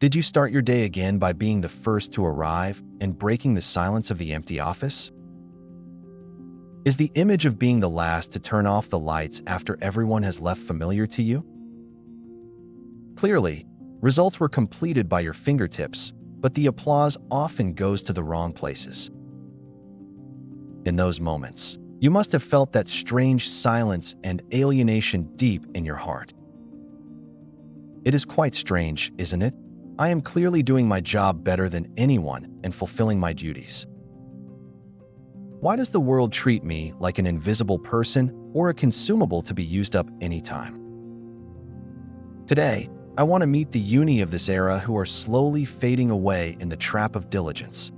Did you start your day again by being the first to arrive and breaking the silence of the empty office? Is the image of being the last to turn off the lights after everyone has left familiar to you? Clearly, results were completed by your fingertips, but the applause often goes to the wrong places. In those moments, you must have felt that strange silence and alienation deep in your heart. It is quite strange, isn't it? I am clearly doing my job better than anyone and fulfilling my duties. Why does the world treat me like an invisible person or a consumable to be used up anytime? Today, I want to meet the uni of this era who are slowly fading away in the trap of diligence.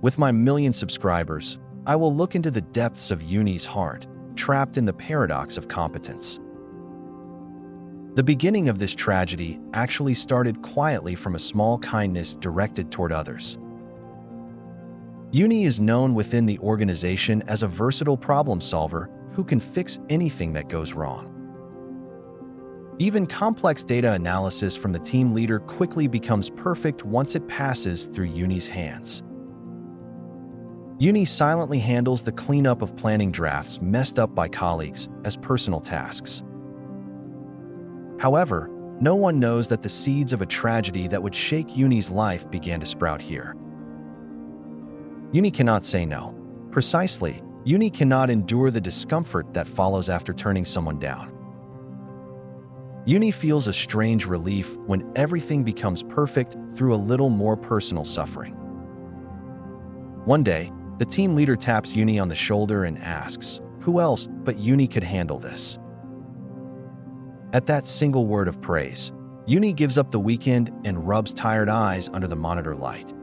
With my million subscribers, I will look into the depths of uni's heart, trapped in the paradox of competence. The beginning of this tragedy actually started quietly from a small kindness directed toward others. Uni is known within the organization as a versatile problem solver who can fix anything that goes wrong. Even complex data analysis from the team leader quickly becomes perfect once it passes through Uni's hands. Uni silently handles the cleanup of planning drafts messed up by colleagues as personal tasks. However, no one knows that the seeds of a tragedy that would shake Uni's life began to sprout here. Uni cannot say no. Precisely, Uni cannot endure the discomfort that follows after turning someone down. Uni feels a strange relief when everything becomes perfect through a little more personal suffering. One day, the team leader taps Uni on the shoulder and asks, "Who else but Uni could handle this?" At that single word of praise, Uni gives up the weekend and rubs tired eyes under the monitor light.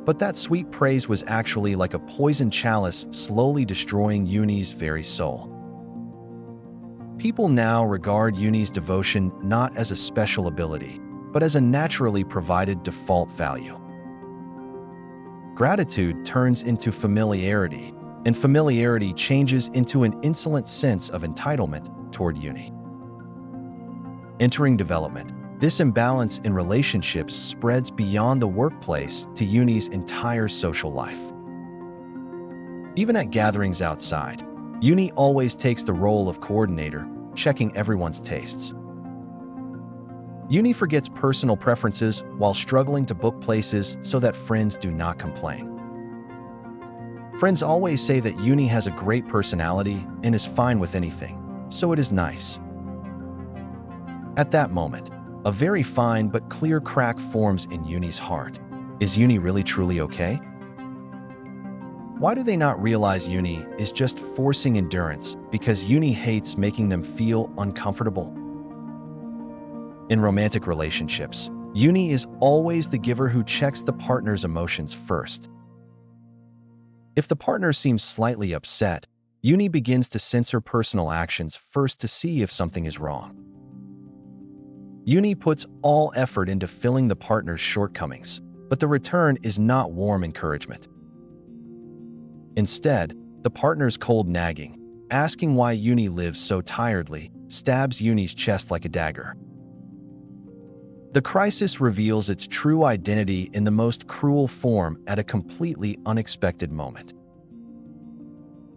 But that sweet praise was actually like a poisoned chalice slowly destroying Uni's very soul. People now regard Uni's devotion not as a special ability, but as a naturally provided default value. Gratitude turns into familiarity, and familiarity changes into an insolent sense of entitlement toward Uni. Entering development, this imbalance in relationships spreads beyond the workplace to Uni's entire social life. Even at gatherings outside, Uni always takes the role of coordinator, checking everyone's tastes. Uni forgets personal preferences while struggling to book places so that friends do not complain. Friends always say that Uni has a great personality and is fine with anything, so it is nice. At that moment, a very fine but clear crack forms in Uni's heart. Is Uni really truly okay? Why do they not realize Uni is just forcing endurance because Uni hates making them feel uncomfortable? In romantic relationships, Uni is always the giver who checks the partner's emotions first. If the partner seems slightly upset, Uni begins to censor personal actions first to see if something is wrong. Uni puts all effort into filling the partner's shortcomings, but the return is not warm encouragement. Instead, the partner's cold nagging, asking why Uni lives so tiredly, stabs Uni's chest like a dagger. The crisis reveals its true identity in the most cruel form at a completely unexpected moment.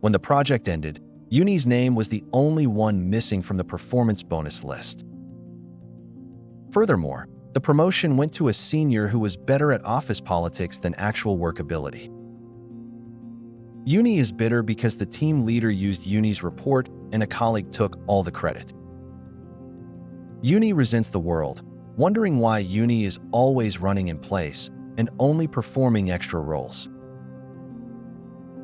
When the project ended, Uni's name was the only one missing from the performance bonus list. Furthermore, the promotion went to a senior who was better at office politics than actual workability. Uni is bitter because the team leader used Uni's report and a colleague took all the credit. Uni resents the world, wondering why Uni is always running in place and only performing extra roles.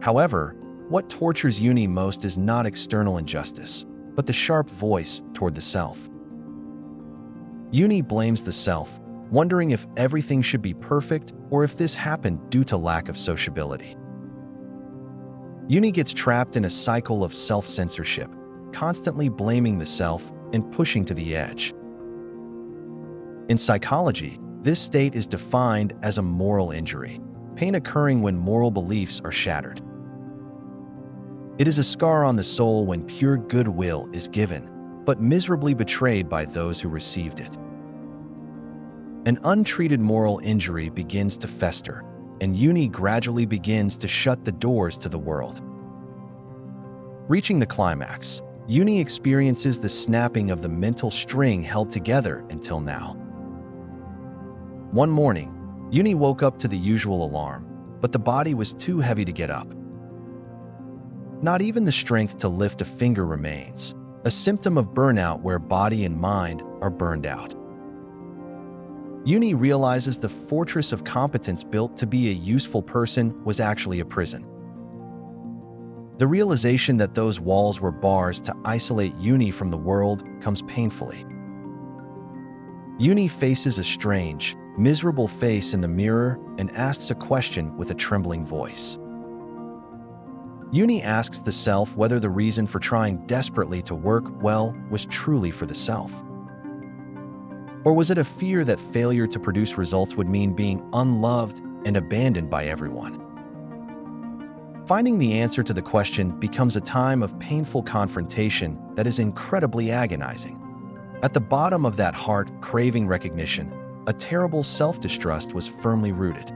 However, what tortures Uni most is not external injustice, but the sharp voice toward the self. Uni blames the self, wondering if everything should be perfect or if this happened due to lack of sociability. Uni gets trapped in a cycle of self-censorship, constantly blaming the self and pushing to the edge. In psychology, this state is defined as a moral injury, pain occurring when moral beliefs are shattered. It is a scar on the soul when pure goodwill is given, but miserably betrayed by those who received it. An untreated moral injury begins to fester, and Uni gradually begins to shut the doors to the world. Reaching the climax, Uni experiences the snapping of the mental string held together until now. One morning, Uni woke up to the usual alarm, but the body was too heavy to get up. Not even the strength to lift a finger remains, a symptom of burnout where body and mind are burned out. Uni realizes the fortress of competence built to be a useful person was actually a prison. The realization that those walls were bars to isolate Uni from the world comes painfully. Uni faces a strange, miserable face in the mirror and asks a question with a trembling voice. Uni asks the self whether the reason for trying desperately to work well was truly for the self. Or was it a fear that failure to produce results would mean being unloved and abandoned by everyone? Finding the answer to the question becomes a time of painful confrontation that is incredibly agonizing. At the bottom of that heart craving recognition, a terrible self-distrust was firmly rooted.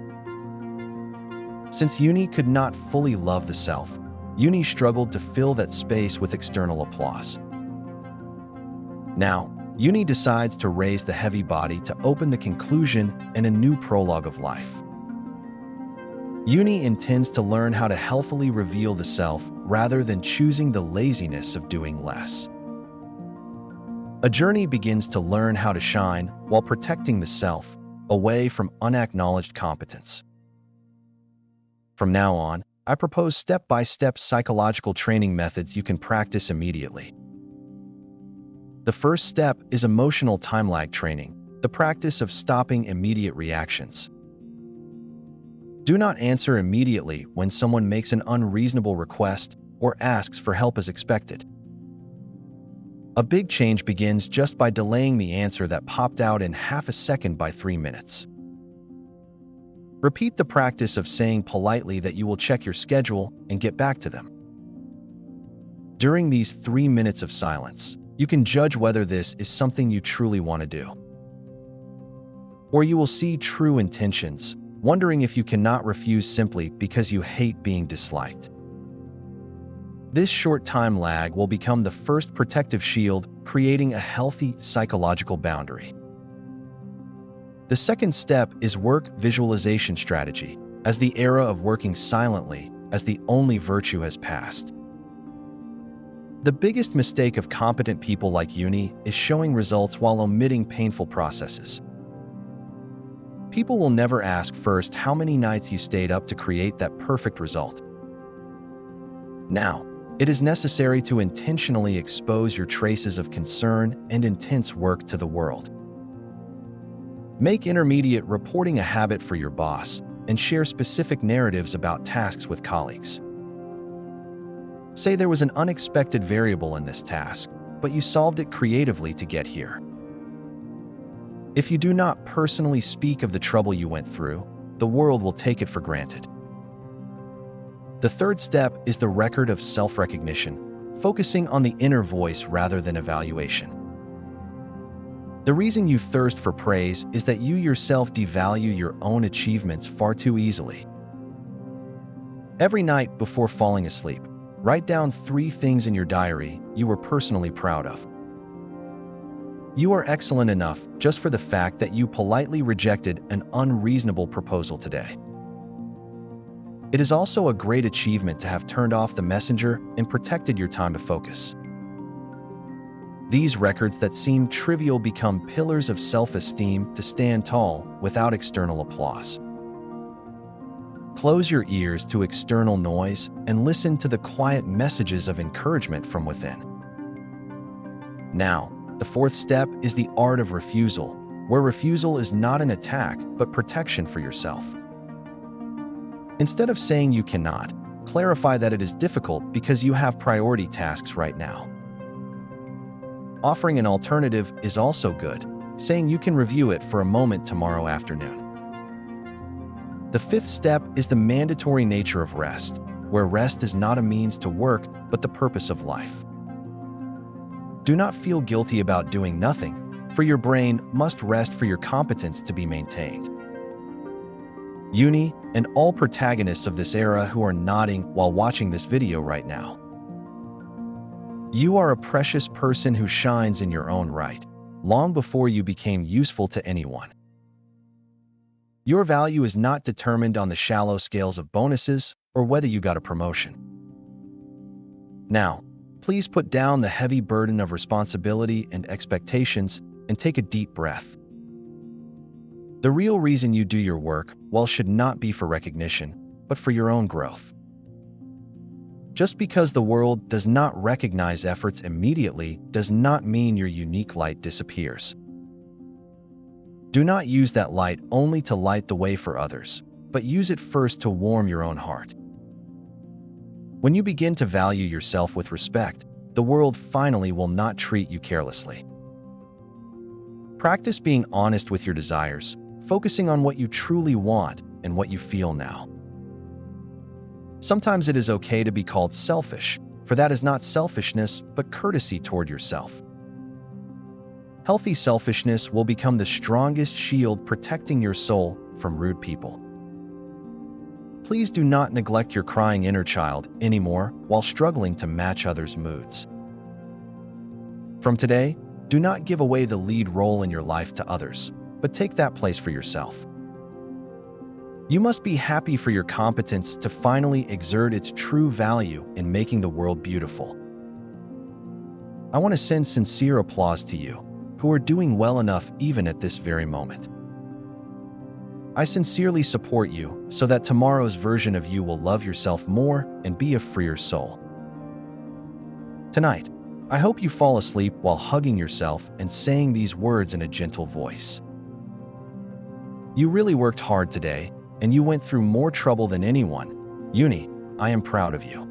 Since Uni could not fully love the self, Uni struggled to fill that space with external applause. Now, Uni decides to raise the heavy body to open the conclusion and a new prologue of life. Uni intends to learn how to healthily reveal the self rather than choosing the laziness of doing less. A journey begins to learn how to shine while protecting the self, away from unacknowledged competence. From now on, I propose step-by-step psychological training methods you can practice immediately. The first step is emotional time lag training, the practice of stopping immediate reactions. Do not answer immediately when someone makes an unreasonable request or asks for help as expected. A big change begins just by delaying the answer that popped out in half a second by 3 minutes. Repeat the practice of saying politely that you will check your schedule and get back to them. During these 3 minutes of silence, you can judge whether this is something you truly want to do. Or you will see true intentions, wondering if you cannot refuse simply because you hate being disliked. This short time lag will become the first protective shield, creating a healthy psychological boundary. The second step is work visualization strategy, as the era of working silently as the only virtue has passed. The biggest mistake of competent people like Uni is showing results while omitting painful processes. People will never ask first how many nights you stayed up to create that perfect result. Now, it is necessary to intentionally expose your traces of concern and intense work to the world. Make intermediate reporting a habit for your boss and share specific narratives about tasks with colleagues. Say there was an unexpected variable in this task, but you solved it creatively to get here. If you do not personally speak of the trouble you went through, the world will take it for granted. The third step is the record of self-recognition, focusing on the inner voice rather than evaluation. The reason you thirst for praise is that you yourself devalue your own achievements far too easily. Every night before falling asleep, write down 3 things in your diary you were personally proud of. You are excellent enough just for the fact that you politely rejected an unreasonable proposal today. It is also a great achievement to have turned off the messenger and protected your time to focus. These records that seem trivial become pillars of self-esteem to stand tall without external applause. Close your ears to external noise and listen to the quiet messages of encouragement from within. Now, the fourth step is the art of refusal, where refusal is not an attack but protection for yourself. Instead of saying you cannot, clarify that it is difficult because you have priority tasks right now. Offering an alternative is also good, saying you can review it for a moment tomorrow afternoon. The fifth step is the mandatory nature of rest, where rest is not a means to work but the purpose of life. Do not feel guilty about doing nothing. for your brain must rest for your competence to be maintained. Uni and all protagonists of this era who are nodding while watching this video right now. You are a precious person who shines in your own right, long before you became useful to anyone. Your value is not determined on the shallow scales of bonuses or whether you got a promotion. Now, please put down the heavy burden of responsibility and expectations and take a deep breath. The real reason you do your work, well, should not be for recognition, but for your own growth. Just because the world does not recognize efforts immediately does not mean your unique light disappears. Do not use that light only to light the way for others, but use it first to warm your own heart. When you begin to value yourself with respect, the world finally will not treat you carelessly. Practice being honest with your desires, focusing on what you truly want and what you feel now. Sometimes it is okay to be called selfish, for that is not selfishness, but courtesy toward yourself. Healthy selfishness will become the strongest shield protecting your soul from rude people. Please do not neglect your crying inner child anymore while struggling to match others' moods. From today, do not give away the lead role in your life to others, but take that place for yourself. You must be happy for your competence to finally exert its true value in making the world beautiful. I want to send sincere applause to you, who are doing well enough even at this very moment. I sincerely support you so that tomorrow's version of you will love yourself more and be a freer soul. Tonight, I hope you fall asleep while hugging yourself and saying these words in a gentle voice. You really worked hard today, and you went through more trouble than anyone. Uni, I am proud of you.